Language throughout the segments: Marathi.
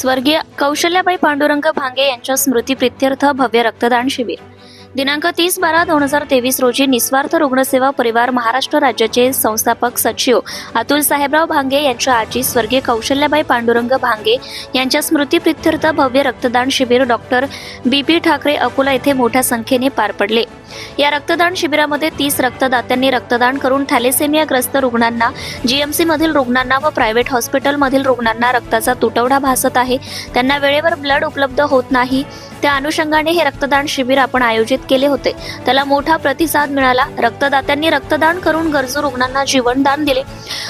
स्वर्गीय कौशल्याबाई पांडुरंग भांगे यांच्या स्मृतीप्रित्यर्थ भव्य रक्तदान शिबिर दिनांक 30/12/2023 रोजी निस्वार्थ रुग्णसेवा परिवार महाराष्ट्र राज्याचे संस्थापक सचिव अतुल साहेबराव भांगे यांच्या आजी स्वर्गीय कौशल्याबाई पांडुरंग भांगे यांच्या स्मृतीप्रित्यर्थ भव्य रक्तदान शिबिर डॉक्टर BP ठाकरे अकोला येथे मोठ्या संख्येने पार पडले। या रक्तदान शिबिरामध्ये 30 रक्तदात्यांनी रक्तदान करून थॅलेसेमियाग्रस्त रुग्णांना, GMC मधील रुग्णांना व प्रायव्हेट हॉस्पिटल मधील रुग्णांना रक्ताचा तुटवडा भासत आहे, त्यांना वेळेवर ब्लड उपलब्ध होत नाही, त्या अनुषंगाने हे रक्तदान शिबिर आपण आयोजित केले होते। त्याला मोठा प्रतिसाद मिळाला। रक्तदात्यांनी रक्तदान करून गरजू रुग्णांना जीवनदान दिले।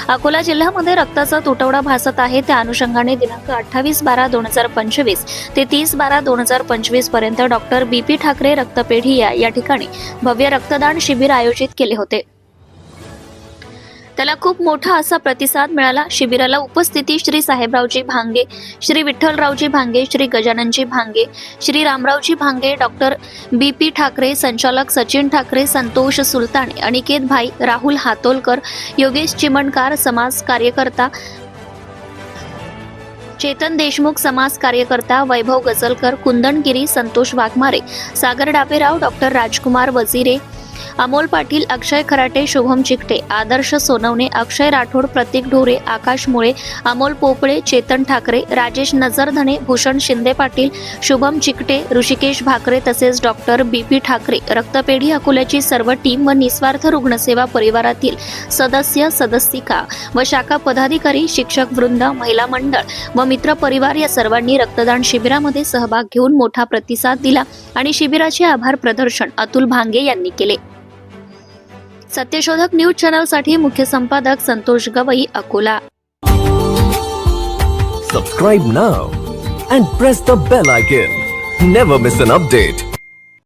अकोला जिल्ह्यामध्ये रक्ताचा तुटवडा भासत आहे, त्या अनुषंगाने दिनांक 28/12/2025 ते 30/12/2025 पर्यंत डॉक्टर BP ठाकरे रक्तपेढी या ठिकाणी भव्य रक्तदान शिबिर आयोजित केले होते। त्याला खूप मोठा असा प्रतिसाद मिळाला। शिबिराला उपस्थिती श्री साहेबरावजी भांगे, श्री विठ्ठलरावजी भांगे, श्री गजाननजी भांगे, श्री रामरावजी भांगे, डॉक्टर BP ठाकरे, संचालक सचिन ठाकरे, संतोष सुलताने, अनिकेत भाई, राहुल हातोलकर, योगेश चिमणकार, समाज कार्यकर्ता चेतन देशमुख, समाज कार्यकर्ता वैभव गजलकर, कुंदनगिरी, संतोष वाघमारे, सागर डापेराव, डॉक्टर राजकुमार वजीरे, अमोल पाटील, अक्षय खराटे, शुभम चिकटे, आदर्श सोनवणे, अक्षय राठोड, प्रतीक ढोरे, आकाश मुळे, अमोल पोपळे, चेतन ठाकरे, राजेश नजरधने, भूषण शिंदे पाटील, शुभम चिकटे, ऋषिकेश भाकरे तसेच डॉक्टर BP ठाकरे रक्तपेढी अकोल्याची सर्व टीम व निस्वार्थ रुग्णसेवा परिवारातील सदस्य, सदस्यिका व शाखा पदाधिकारी, शिक्षक वृंद, महिला मंडळ व मित्र परिवार या सर्वांनी रक्तदान शिबिरामध्ये सहभाग घेऊन मोठा प्रतिसाद दिला आणि शिबिराचे आभार प्रदर्शन अतुल भांगे यांनी केले। सत्यशोधक न्यूज चॅनल साठी मुख्य संपादक Santosh Gavai, Akola. Subscribe now and press the bell icon. Never miss an update.